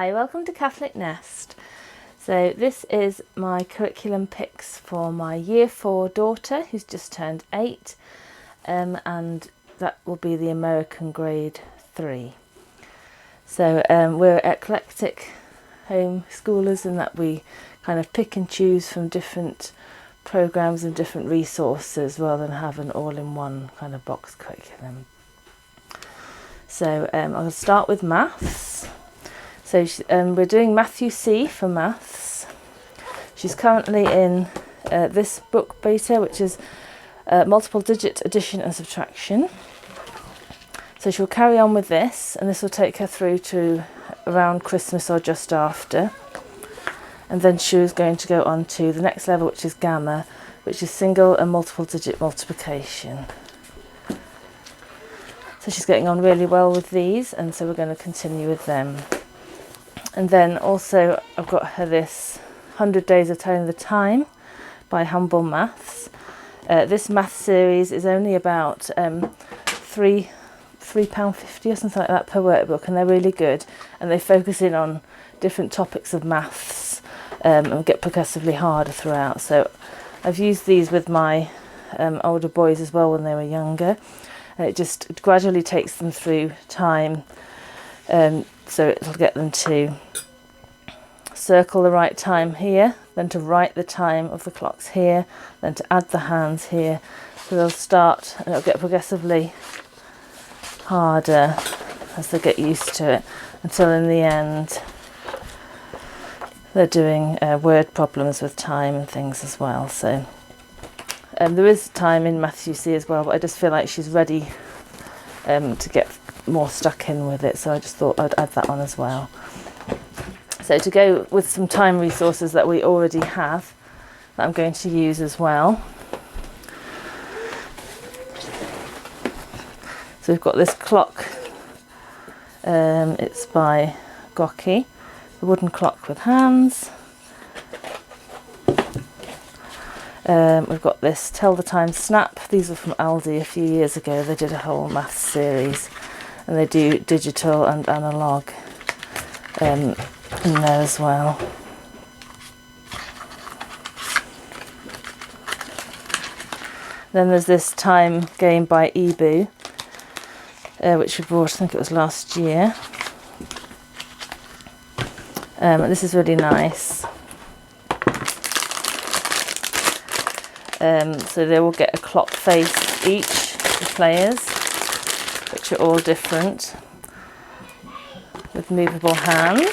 Hi, welcome to Catholic Nest. So this is my curriculum picks for my Year 4 daughter who's just turned 8, and that will be the American grade 3. So we're eclectic homeschoolers in that we kind of pick and choose from different programs and different resources rather than have an all-in-one kind of box curriculum. So I'll start with maths. So we're doing Matthew C for maths. She's currently in this book beta, which is multiple digit addition and subtraction. So she'll carry on with this, and this will take her through to around Christmas or just after. And then she was going to go on to the next level, which is gamma, which is single and multiple digit multiplication. So she's getting on really well with these, and so we're going to continue with them. And then also I've got her this 100 Days of Telling the Time by Humble Maths. This math series is only about £3.50 or something like that per workbook, and they're really good, and they focus in on different topics of maths and get progressively harder throughout. So I've used these with my older boys as well when they were younger, and it just gradually takes them through time. So it'll get them to circle the right time here, then to write the time of the clocks here, then to add the hands here. So they'll start, and it'll get progressively harder as they get used to it, until in the end they're doing word problems with time and things as well. So there is time in Matthew C as well, but I just feel like she's ready to get more stuck in with it, so I just thought I'd add that on as well. So to go with some time resources that we already have that I'm going to use as well. So we've got this clock, it's by Goki, the wooden clock with hands. We've got this Tell the Time Snap. These were from Aldi a few years ago. They did a whole maths series, and they do digital and analogue in there as well. Then there's this time game by Ebu, which we bought, I think it was last year. And this is really nice. So they will get a clock face each, the players, which are all different, with movable hands.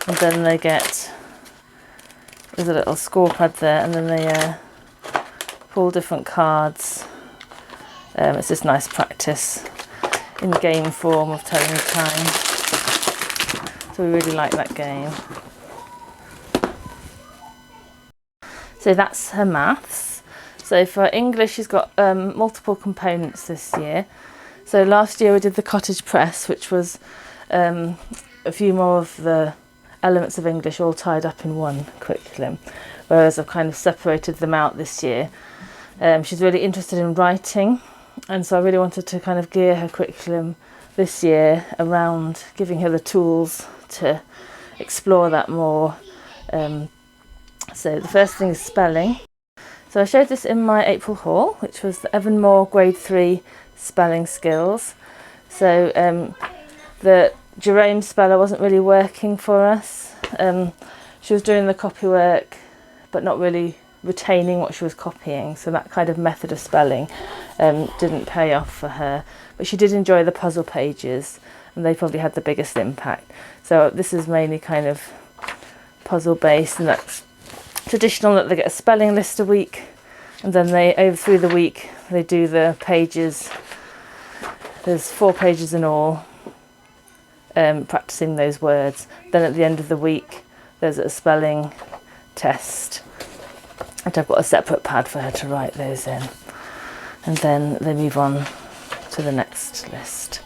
And then they get, there's a little score pad there, and then they pull different cards. It's just nice practice in game form of telling the time. So we really like that game. So that's her maths. So for English, she's got multiple components this year. So last year we did the cottage press, which was a few more of the elements of English all tied up in one curriculum, whereas I've kind of separated them out this year. She's really interested in writing, and so I really wanted to kind of gear her curriculum this year around giving her the tools to explore that more. So the first thing is spelling. So I showed this in my April haul, which was the Evan Moore grade 3 spelling skills. So the Jerome speller wasn't really working for us. She was doing the copy work but not really retaining what she was copying, so that kind of method of spelling didn't pay off for her. But she did enjoy the puzzle pages, and they probably had the biggest impact. So this is mainly kind of puzzle based, and that's traditional that they get a spelling list a week, and then they through the week they do the pages. There's 4 pages in all, practicing those words. Then at the end of the week there's a spelling test, and I've got a separate pad for her to write those in, and then they move on to the next list.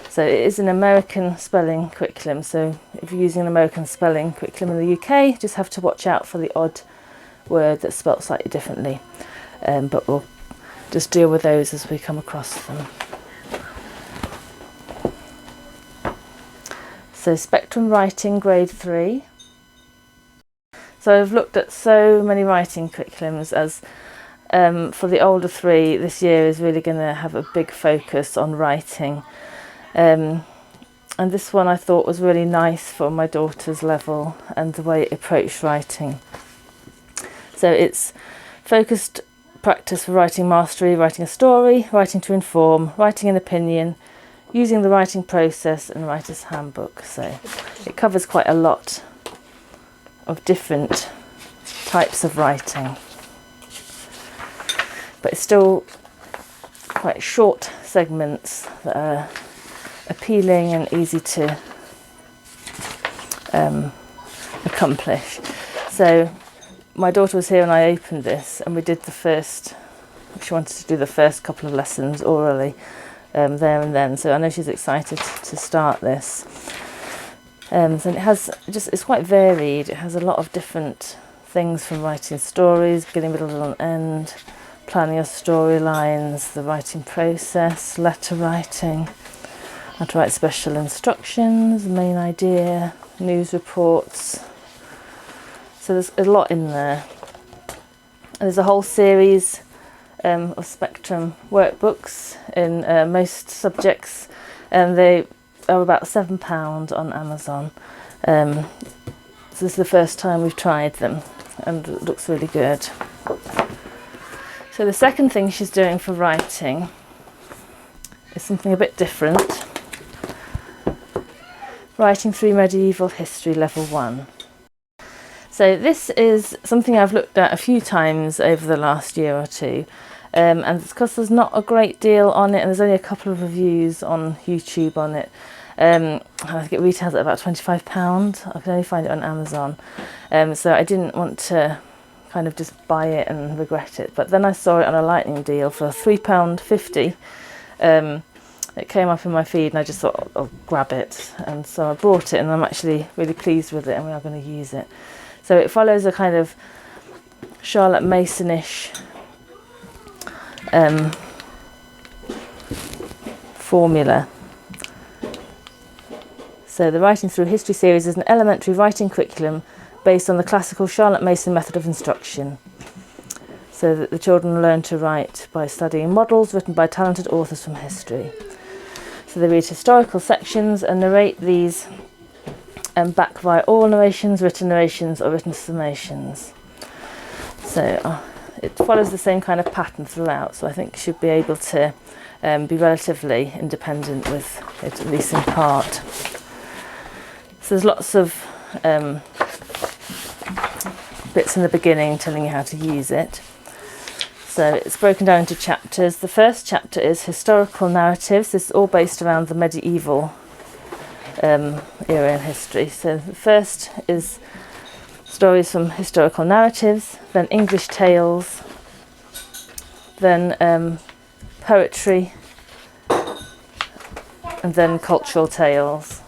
So it is an American spelling curriculum, so if you're using an American spelling curriculum in the UK, you just have to watch out for the odd word that's spelt slightly differently, but we'll just deal with those as we come across them. So Spectrum Writing Grade 3. So I've looked at so many writing curriculums, as for the older 3 this year is really going to have a big focus on writing. And this one I thought was really nice for my daughter's level and the way it approached writing. So it's focused practice for writing mastery, writing a story, writing to inform, writing an opinion, using the writing process, and writer's handbook. So it covers quite a lot of different types of writing, but it's still quite short segments that are appealing and easy to accomplish. So my daughter was here when I opened this, and we did she wanted to do the first couple of lessons orally there and then, so I know she's excited to start this. So it's quite varied. It has a lot of different things, from writing stories, beginning, middle and end, planning your storylines, the writing process, letter writing, how to write special instructions, main idea, news reports. So there's a lot in there. And there's a whole series of Spectrum workbooks in most subjects, and they are about £7 on Amazon. So this is the first time we've tried them, and it looks really good. So the second thing she's doing for writing is something a bit different. Writing through medieval history, level 1. So this is something I've looked at a few times over the last year or two, and it's because there's not a great deal on it, and there's only a couple of reviews on YouTube on it. I think it retails at about £25. I can only find it on Amazon, so I didn't want to kind of just buy it and regret it. But then I saw it on a lightning deal for £3.50. It came up in my feed, and I just thought I'll grab it, and so I bought it, and I'm actually really pleased with it, and we are going to use it. So it follows a kind of Charlotte Mason-ish formula. So the Writing Through History series is an elementary writing curriculum based on the classical Charlotte Mason method of instruction, so that the children learn to write by studying models written by talented authors from history. So they read historical sections and narrate these back via oral narrations, written narrations, or written summations. So it follows the same kind of pattern throughout, so I think you should be able to be relatively independent with it, at least in part. So there's lots of bits in the beginning telling you how to use it. So it's broken down into chapters. The first chapter is historical narratives. This is all based around the medieval era in history. So the first is stories from historical narratives, then English tales, then poetry, and then cultural tales.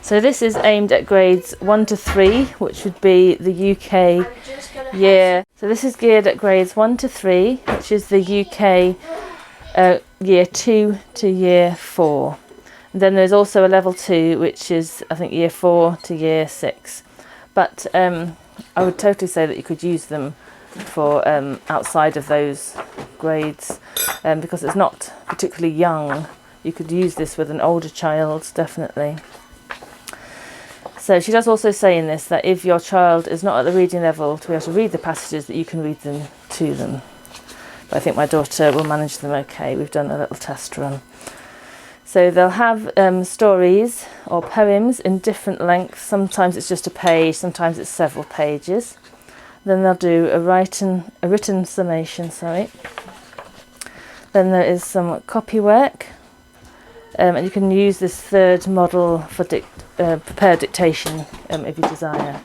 So this is aimed at grades 1 to 3, which would be the UK year. So this is geared at grades 1 to 3, which is the UK year 2 to year 4. And then there's also a level 2, which is, I think, year 4 to year 6. But I would totally say that you could use them for outside of those grades, because it's not particularly young. You could use this with an older child, definitely. So she does also say in this that if your child is not at the reading level to be able to read the passages, that you can read them to them. But I think my daughter will manage them okay. We've done a little test run. So they'll have stories or poems in different lengths. Sometimes it's just a page, sometimes it's several pages. Then they'll do a written summation, Then there is some copy work. And you can use this third model for prepare dictation if you desire.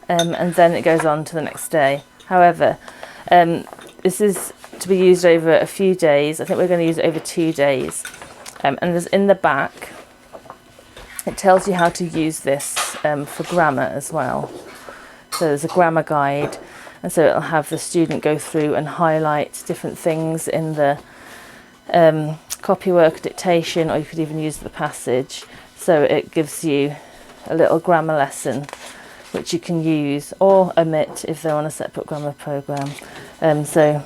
And then it goes on to the next day. However, this is to be used over a few days. I think we're going to use it over 2 days. And there's in the back, it tells you how to use this for grammar as well. So there's a grammar guide, and so it'll have the student go through and highlight different things in the copywork dictation, or you could even use the passage. So it gives you a little grammar lesson which you can use or omit if they're on a separate grammar programme. So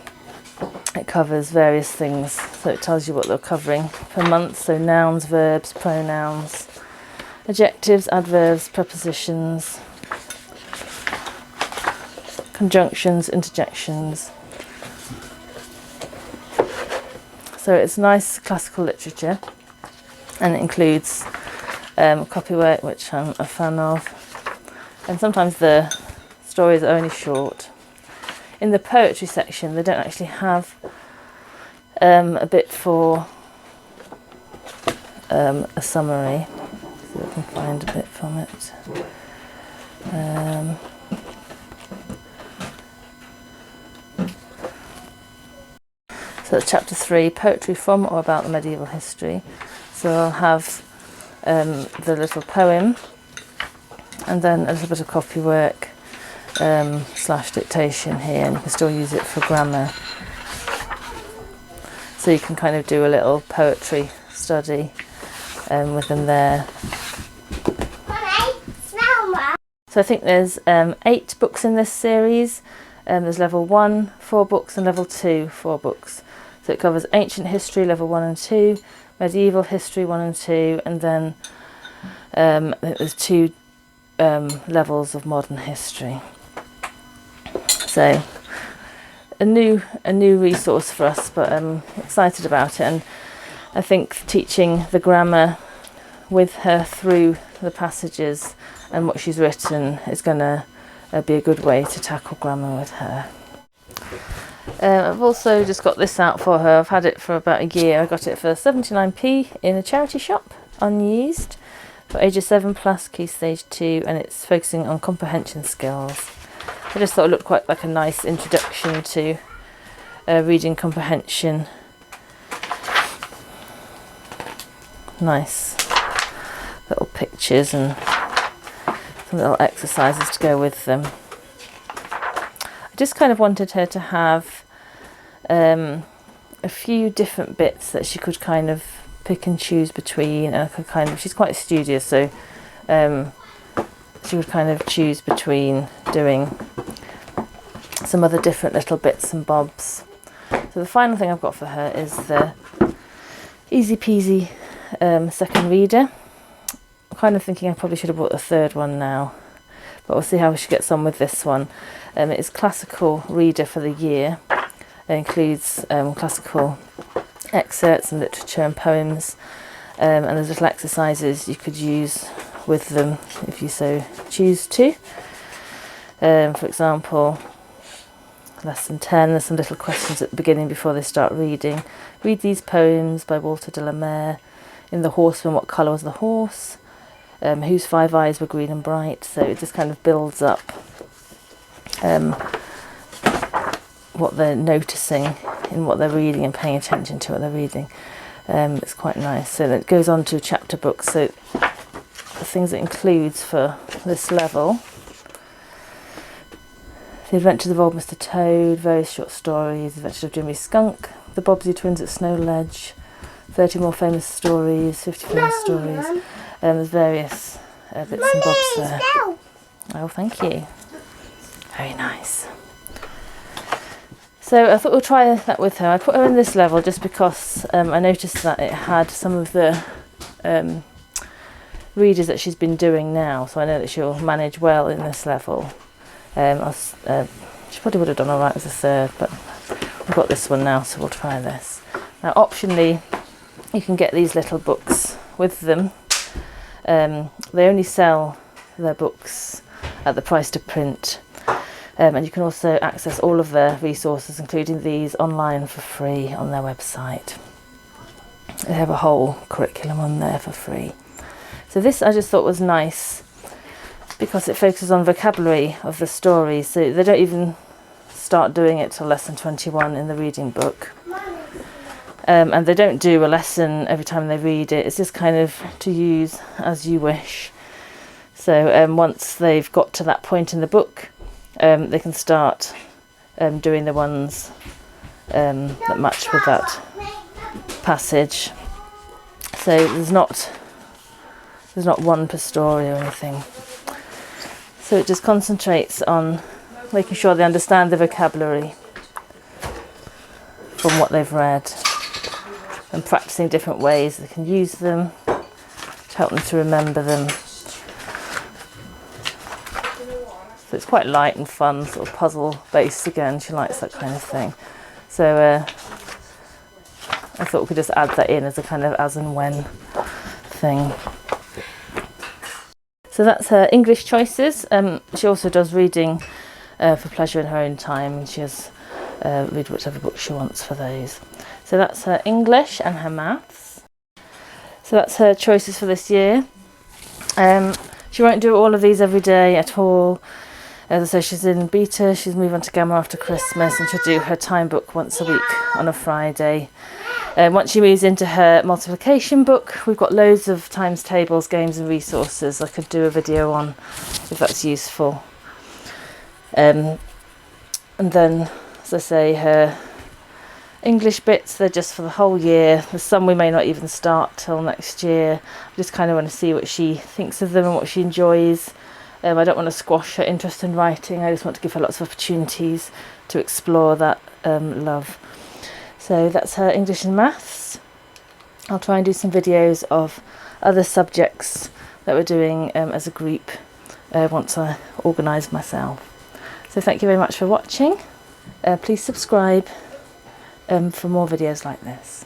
it covers various things, so it tells you what they're covering per month, so nouns, verbs, pronouns, adjectives, adverbs, prepositions, conjunctions, interjections. So it's nice classical literature, and it includes copywork, which I'm a fan of, and sometimes the stories are only short. In the poetry section they don't actually have a bit for a summary, so I can find a bit from it. So that's chapter 3, poetry from or about the medieval history. So I'll have the little poem and then a little bit of copywork / dictation here, and you can still use it for grammar. So you can kind of do a little poetry study with them there. So I think there's 8 books in this series. There's level 1, 4 books, and level 2, 4 books. So it covers ancient history, level 1 and 2, medieval history 1 and 2, and then there's 2 levels of modern history. So a new resource for us, but I'm excited about it, and I think teaching the grammar with her through the passages and what she's written is going to be a good way to tackle grammar with her. I've also just got this out for her. I've had it for about a year. I got it for 79p in a charity shop, unused, for ages 7+, Key Stage 2, and it's focusing on comprehension skills. I just thought it looked quite like a nice introduction to reading comprehension. Nice little pictures and some little exercises to go with them. I just kind of wanted her to have a few different bits that she could kind of pick and choose between, and I could kind of, she's quite studious, so she would kind of choose between doing some other different little bits and bobs. So the final thing I've got for her is the easy peasy second reader. I'm kind of thinking I probably should have bought the third one now, but we'll see how she gets on with this one. It is classical reader for the year. It includes classical excerpts and literature and poems, and there's little exercises you could use with them if you so choose to. For example, lesson 10, there's some little questions at the beginning before they start reading. Read these poems by Walter de la Mare. In The Horseman, what colour was the horse? Whose 5 eyes were green and bright? So it just kind of builds up what they're noticing in what they're reading and paying attention to what they're reading. It's quite nice. So then it goes on to chapter books. So the things it includes for this level: The Adventures of Old Mr. Toad, various short stories, Adventures of Jimmy Skunk, The Bobbsey Twins at Snow Ledge, 30 more famous stories, 50 famous stories. There's various bits and bobs there. Oh, thank you. Very nice. So I thought we'll try that with her. I put her in this level just because I noticed that it had some of the readers that she's been doing now, so I know that she'll manage well in this level. She probably would have done alright as a third, but we've got this one now, so we'll try this. Now optionally, you can get these little books with them. They only sell their books at the price to print, and you can also access all of their resources, including these, online for free on their website. They have a whole curriculum on there for free. So this I just thought was nice because it focuses on vocabulary of the stories, so they don't even start doing it till lesson 21 in the reading book. And they don't do a lesson every time they read it. It's just kind of to use as you wish. So once they've got to that point in the book, they can start doing the ones that match with that passage. So there's There's not one per story or anything. So it just concentrates on making sure they understand the vocabulary from what they've read, and practicing different ways they can use them to help them to remember them. So it's quite light and fun, sort of puzzle based again. She likes that kind of thing. So I thought we could just add that in as a kind of as and when thing. So that's her English choices. She also does reading for pleasure in her own time. She has read whichever book she wants for those. So that's her English and her maths. So that's her choices for this year. She won't do all of these every day at all. As I say, she's in beta, she's moving on to Gamma after Christmas, and she'll do her time book once a week on a Friday. Once she moves into her multiplication book, we've got loads of times tables, games and resources I could do a video on if that's useful. And then, as I say, her English bits, they're just for the whole year. There's some we may not even start till next year. I just kind of want to see what she thinks of them and what she enjoys. I don't want to squash her interest in writing. I just want to give her lots of opportunities to explore that love. So that's her English and maths. I'll try and do some videos of other subjects that we're doing as a group once I organise myself. So thank you very much for watching. Please subscribe for more videos like this.